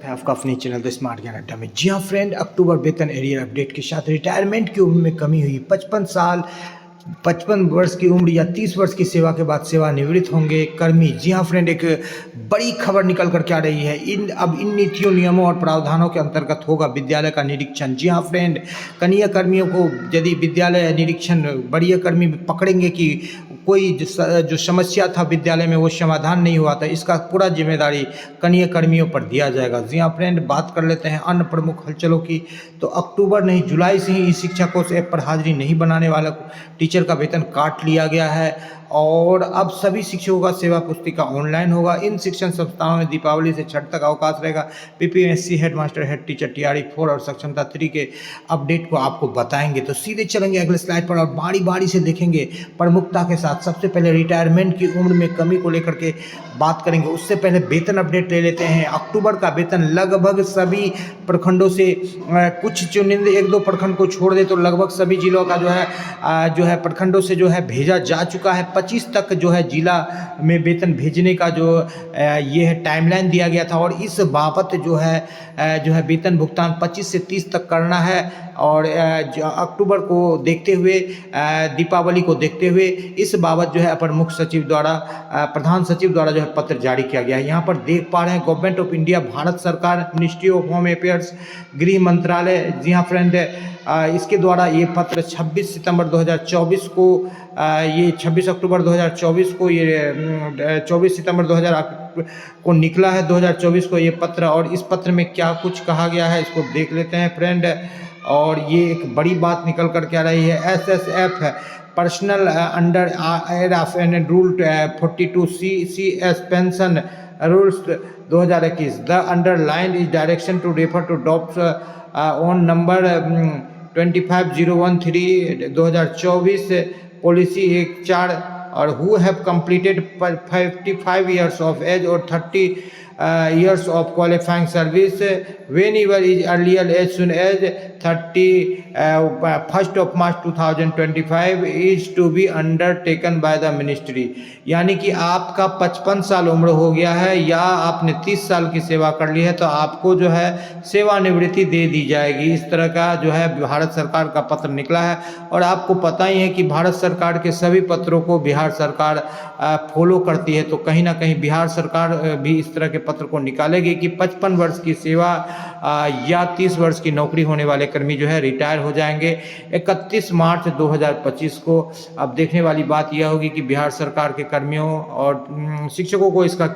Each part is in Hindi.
है आपका अपने चैनल द स्मार्ट ज्ञान अड्डा में। जी हाँ फ्रेंड, अक्टूबर वेतन एरियर अपडेट के साथ रिटायरमेंट की उम्र में कमी हुई। 55 वर्ष की उम्र या 30 वर्ष की सेवा के बाद सेवानिवृत्त होंगे कर्मी। जी हाँ फ्रेंड, एक बड़ी खबर निकल कर के आ रही है। अब इन नीतियों, नियमों और प्रावधानों के अंतर्गत होगा विद्यालय का निरीक्षण। जी हाँ फ्रेंड, कनीय कर्मियों को यदि विद्यालय निरीक्षण वरीय कर्मी पकड़ेंगे कि कोई जो समस्या था विद्यालय में वो समाधान नहीं हुआ था, इसका पूरा जिम्मेदारी कनीय कर्मियों पर दिया जाएगा। जी हाँ फ्रेंड, बात कर लेते हैं अन्य प्रमुख हलचलों की। तो अक्टूबर नहीं, जुलाई से ही ई शिक्षा कोष ऐप पर हाजिरी नहीं बनाने वाला टीचर का वेतन काट लिया गया है और अब सभी शिक्षकों का सेवा पुस्तिका ऑनलाइन होगा। इन शिक्षण संस्थाओं में दीपावली से छठ तक अवकाश रहेगा। PPSC head master, head teacher, TRE 4 और सक्षमता 3 के अपडेट को आपको बताएंगे। तो सीधे चलेंगे अगले स्लाइड पर और बारी बारी से देखेंगे प्रमुखता के साथ। सबसे पहले रिटायरमेंट की उम्र में कमी को लेकर के बात करेंगे। उससे पहले वेतन अपडेट ले लेते हैं। अक्टूबर का वेतन लगभग सभी प्रखंडों से, कुछ चुनिंदे 1-2 प्रखंड को छोड़ दे तो लगभग सभी जिलों का जो है प्रखंडों से जो है भेजा जा चुका है। 25 तक जो है जिला में वेतन भेजने का जो ये है टाइमलाइन दिया गया था और इस बाबत जो है वेतन भुगतान 25 से 30 तक करना है। और अक्टूबर को देखते हुए, दीपावली को देखते हुए इस बाबत जो है अपर मुख्य सचिव द्वारा, प्रधान सचिव द्वारा जो है पत्र जारी किया गया है। यहाँ पर देख पा रहे हैं गवर्नमेंट ऑफ इंडिया, भारत सरकार, मिनिस्ट्री ऑफ होम अफेयर्स, गृह मंत्रालय। जी हाँ फ्रेंड, इसके द्वारा ये पत्र 26 सितंबर 2024 को, ये 26 अक्टूबर 2024 को, ये 24 सितंबर 2000 को निकला है 2024 को ये पत्र। और इस पत्र में क्या कुछ कहा गया है इसको देख लेते हैं फ्रेंड। और ये एक बड़ी बात निकल कर के आ रही है। एसएसएफ पर्सनल अंडर एराफ and rule 42 CS pension rules 2021 the underline is direction to refer to DOPs on number 25013 2024 policy 14 और who have completed 55 years of age or 30 years of qualifying service whenever is earlier as soon as 1st of March 2025 is to be undertaken by the ministry। यानी कि आपका 55 साल उम्र हो गया है या आपने 30 साल की सेवा कर ली है तो आपको जो है सेवानिवृत्ति दे दी जाएगी। इस तरह का जो है भारत सरकार का पत्र निकला है। और आपको पता ही है कि भारत सरकार के सभी पत्रों को बिहार सरकार फॉलो करती है, तो कहीं ना कहीं बिहार सरकार भी इस तरह के पत्र को निकालेगी कि 55 वर्ष की सेवा या 30 वर्ष की नौकरी होने वाले कर्मी जो है रिटायर हो जाएंगे 31 मार्च 2025 को। अब देखने वाली बात यह होगी कि बिहार सरकार के कर्मियों और शिक्षकों को इसका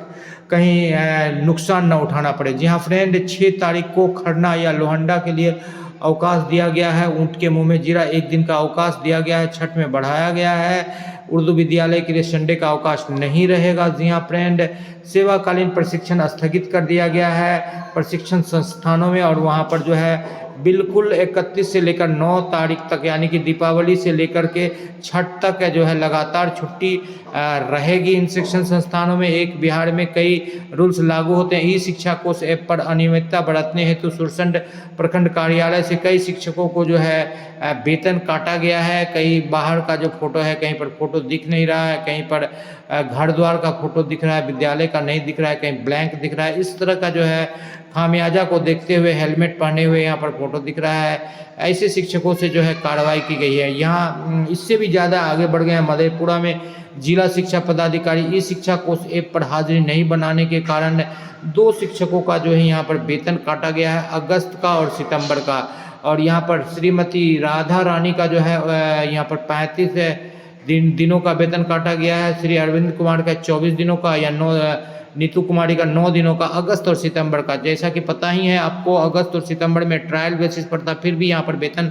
कहीं नुकसान न उठाना पड़े। जी हाँ फ्रेंड, 6 तारीख को खरना या लोहंडा के लिए अवकाश दिया गया है। ऊँट के मुंह में जीरा, 1 दिन का अवकाश दिया गया है। छठ में बढ़ाया गया है। उर्दू विद्यालय के लिए संडे का अवकाश नहीं रहेगा। जी हाँ फ्रेंड, सेवाकालीन प्रशिक्षण स्थगित कर दिया गया है प्रशिक्षण संस्थानों में। और वहाँ पर जो है बिल्कुल 31 से लेकर 9 तारीख तक, यानी कि दीपावली से लेकर के छठ तक जो है लगातार छुट्टी रहेगी इन शिक्षण संस्थानों में। एक बिहार में कई रूल्स लागू होते हैं। ई शिक्षा कोष ऐप पर अनियमितता बरतने हेतु सुरसंड प्रखंड कार्यालय से कई शिक्षकों को जो है वेतन काटा गया है। कहीं बाहर का जो फोटो है, कहीं पर फोटो दिख नहीं रहा है, कहीं पर घर द्वार का फोटो दिख रहा है, विद्यालय का नहीं दिख रहा है, कहीं ब्लैंक दिख रहा है। इस तरह का जो है खामियाजा को देखते हुए हेलमेट पहने हुए यहाँ पर फोटो दिख रहा है। ऐसे शिक्षकों से जो है कार्रवाई की गई है। यहाँ इससे भी ज़्यादा आगे बढ़ गए हैं। मधेपुरा में जिला शिक्षा पदाधिकारी ई शिक्षा कोष ऐप पर हाजिरी नहीं बनाने के कारण 2 शिक्षकों का जो है यहाँ पर वेतन काटा गया है, अगस्त का और सितंबर का। और यहाँ पर श्रीमती राधा रानी का जो है यहाँ पर 35 दिनों का वेतन काटा गया है। श्री अरविंद कुमार का 24 दिनों का या नीतू कुमारी का 9 दिनों का, अगस्त और सितंबर का। जैसा कि पता ही है आपको, अगस्त और सितंबर में ट्रायल बेसिस पर था, फिर भी यहाँ पर वेतन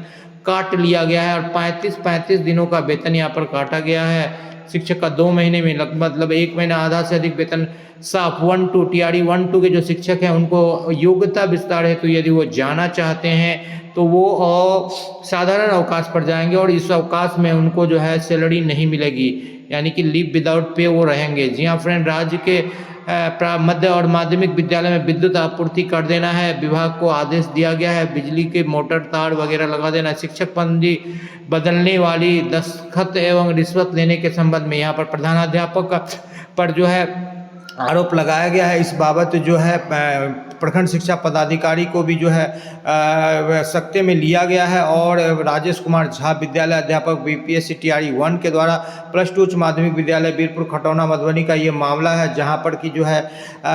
काट लिया गया है। और 35 दिनों का वेतन यहाँ पर काटा गया है। शिक्षक का 2 महीने में मतलब 1 महीना आधा से अधिक वेतन साफ 1-2 TRE 1-2 के जो शिक्षक हैं उनको योग्यता विस्तार है, तो यदि वो जाना चाहते हैं तो वो साधारण अवकाश पर जाएंगे और इस अवकाश में उनको जो है सैलरी नहीं मिलेगी, यानी कि लीव विदाउट पे वो रहेंगे। जी हाँ फ्रेंड, राज्य के मध्य और माध्यमिक विद्यालय में विद्युत आपूर्ति कर देना है। विभाग को आदेश दिया गया है बिजली के मोटर तार वगैरह लगा देना। शिक्षक पंजी बदलने वाली दस्तखत एवं रिश्वत लेने के संबंध में यहाँ पर प्रधानाध्यापक पर जो है आरोप लगाया गया है। इस बाबत जो है प्रखंड शिक्षा पदाधिकारी को भी जो है सख्ते में लिया गया है और राजेश कुमार झा विद्यालय अध्यापक बीपीएससी टीआरई 1 के द्वारा +2 उच्च माध्यमिक विद्यालय वीरपुर खटौना मधुबनी का ये मामला है, जहां पर कि जो है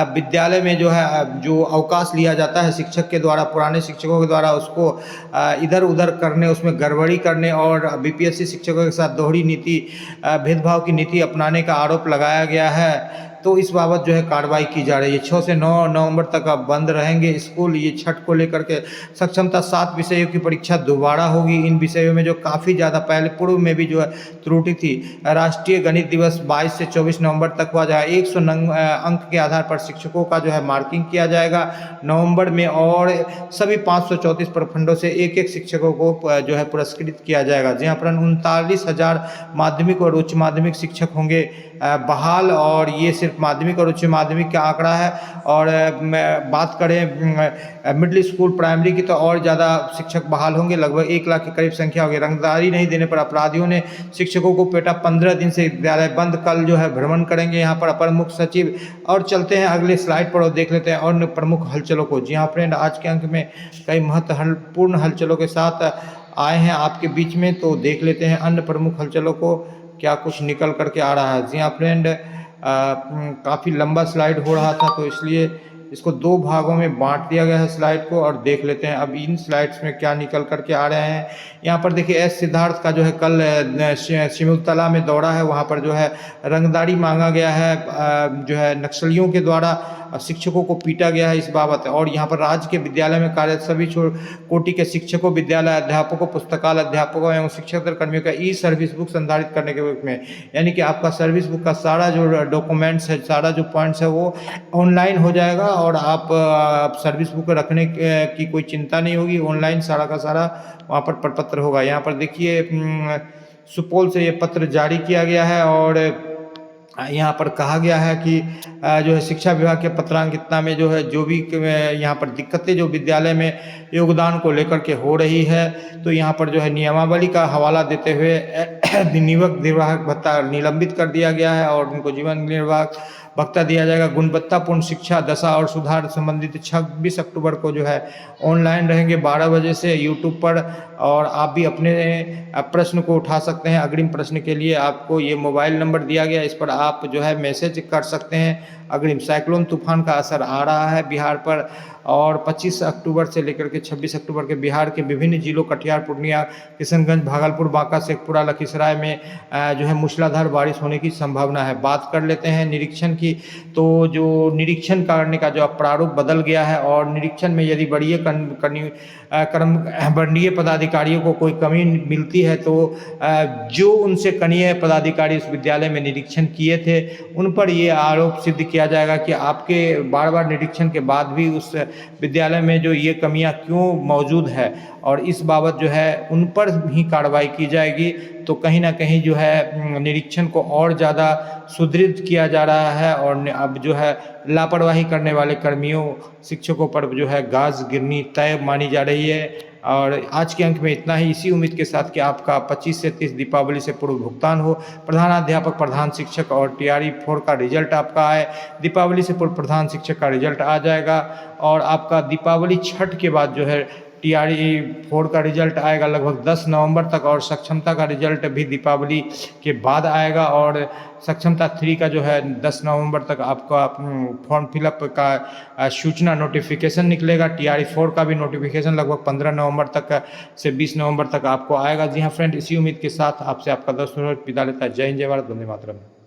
विद्यालय में जो है जो अवकाश लिया जाता है शिक्षक के द्वारा, पुराने शिक्षकों के द्वारा उसको इधर उधर करने, उसमें गड़बड़ी करने और बीपीएससी शिक्षकों के साथ दोहरी नीति, भेदभाव की नीति अपनाने का आरोप लगाया गया है। तो इस बाबत जो है कार्रवाई की जा रही है। 6 से 9 नवंबर तक अब बंद रहेंगे स्कूल। ये छठ को लेकर के सक्षमता 7 विषयों की परीक्षा दोबारा होगी। इन विषयों में जो काफ़ी ज़्यादा पहले पूर्व में भी जो है त्रुटि थी। राष्ट्रीय गणित दिवस 22 से 24 नवंबर तक हुआ जाएगा। 100 अंक के आधार पर शिक्षकों का जो है मार्किंग किया जाएगा नवंबर में और सभी 534 प्रखंडों से एक एक शिक्षकों को जो है पुरस्कृत किया जाएगा, जहाँ पर 39,000 माध्यमिक और उच्च माध्यमिक शिक्षक होंगे बहाल। और ये सिर्फ माध्यमिक और उच्च माध्यमिक का आंकड़ा है। और बात करें मिडिल स्कूल प्राइमरी की तो और ज़्यादा शिक्षक बहाल होंगे, लगभग 1 लाख के करीब संख्या होगी। रंगदारी नहीं देने पर अपराधियों ने शिक्षकों को पेटा, 15 दिन से विद्यालय बंद। कल जो है भ्रमण करेंगे यहाँ पर अपर मुख्य सचिव। और चलते हैं अगले स्लाइड पर और देख लेते हैं और प्रमुख हलचलों को। जी हाँ फ्रेंड, आज के अंक में कई महत्वपूर्ण हलचलों के साथ आए हैं आपके बीच में, तो देख लेते हैं अन्य प्रमुख हलचलों को क्या कुछ निकल करके आ रहा है। जी हाँ फ्रेंड, काफ़ी लंबा स्लाइड हो रहा था तो इसलिए इसको 2 भागों में बांट दिया गया है स्लाइड को, और देख लेते हैं अब इन स्लाइड्स में क्या निकल करके आ रहे हैं। यहाँ पर देखिए एस सिद्धार्थ का जो है कल सिमुलतला में दौरा है, वहाँ पर जो है रंगदारी मांगा गया है, जो है नक्सलियों के द्वारा शिक्षकों को पीटा गया है इस बाबत। और यहाँ पर राज्य के विद्यालय में कार्यरत सभी कोटि के शिक्षकों, विद्यालय अध्यापकों, पुस्तकालय अध्यापकों एवं शिक्षक कर्मियों का ई सर्विस बुक संधारित करने के रूप में, यानी कि आपका सर्विस बुक का सारा जो डॉक्यूमेंट्स है, सारा जो पॉइंट्स है वो ऑनलाइन हो जाएगा और आप सर्विस बुक रखने की कोई चिंता नहीं होगी। ऑनलाइन सारा का सारा वहाँ पर प्रपत्र होगा। यहाँ पर देखिए सुपौल से ये पत्र जारी किया गया है और यहाँ पर कहा गया है कि जो है शिक्षा विभाग के पत्रांकितना में जो है जो भी यहाँ पर दिक्कतें जो विद्यालय में योगदान को लेकर के हो रही है, तो यहाँ पर जो है नियमावली का हवाला देते हुए निर्वाहक भत्ता निलंबित कर दिया गया है और उनको जीवन निर्वाह भत्ता दिया जाएगा। गुणवत्तापूर्ण शिक्षा दशा और सुधार संबंधित 26 अक्टूबर को जो है ऑनलाइन रहेंगे 12 बजे से यूट्यूब पर, और आप भी अपने प्रश्न को उठा सकते हैं। अग्रिम प्रश्न के लिए आपको ये मोबाइल नंबर दिया गया, इस पर आप जो है मैसेज कर सकते हैं। अग्रिम साइक्लोन तूफान का असर आ रहा है बिहार पर और 25 अक्टूबर से लेकर के 26 अक्टूबर के बिहार के विभिन्न जिलों कटिहार, पूर्णिया, किशनगंज, भागलपुर, बांका, शेखपुरा, लखीसराय में जो है मूसलाधार बारिश होने की संभावना है। बात कर लेते हैं निरीक्षण की, तो जो निरीक्षण करने का जो प्रारूप बदल गया है और निरीक्षण में यदि वर्णीय पदाधिकारियों को कोई कमी मिलती है तो जो उनसे कनीय पदाधिकारी उस विद्यालय में निरीक्षण किए थे उन पर ये आरोप सिद्ध किया जाएगा कि आपके बार बार निरीक्षण के बाद भी उस विद्यालय में जो ये कमियां क्यों मौजूद है, और इस बाबत जो है उन पर भी कार्रवाई की जाएगी। तो कहीं ना कहीं जो है निरीक्षण को और ज़्यादा सुदृढ़ किया जा रहा है और अब जो है लापरवाही करने वाले कर्मियों, शिक्षकों पर जो है गाज गिरनी तय मानी जा रही है। और आज के अंक में इतना ही, इसी उम्मीद के साथ कि आपका 25 से 30 दीपावली से पूर्व भुगतान हो। प्रधानाध्यापक, प्रधान शिक्षक और टीआरई 4 का रिजल्ट आपका आए। दीपावली से पूर्व प्रधान शिक्षक का रिजल्ट आ जाएगा और आपका दीपावली छठ के बाद जो है टीआरई 4 का रिजल्ट आएगा लगभग 10 नवंबर तक, और सक्षमता का रिजल्ट भी दीपावली के बाद आएगा। और सक्षमता 3 का जो है 10 नवंबर तक आपका फॉर्म फिलअप का सूचना नोटिफिकेशन निकलेगा। टीआरई 4 का भी नोटिफिकेशन लगभग 15 नवंबर तक से 20 नवंबर तक आपको आएगा। जी हाँ फ्रेंड, इसी उम्मीद के साथ आपसे आपका दोस्त विदा लेता है। जय हिंद, जय भारत, वंदे मातरम।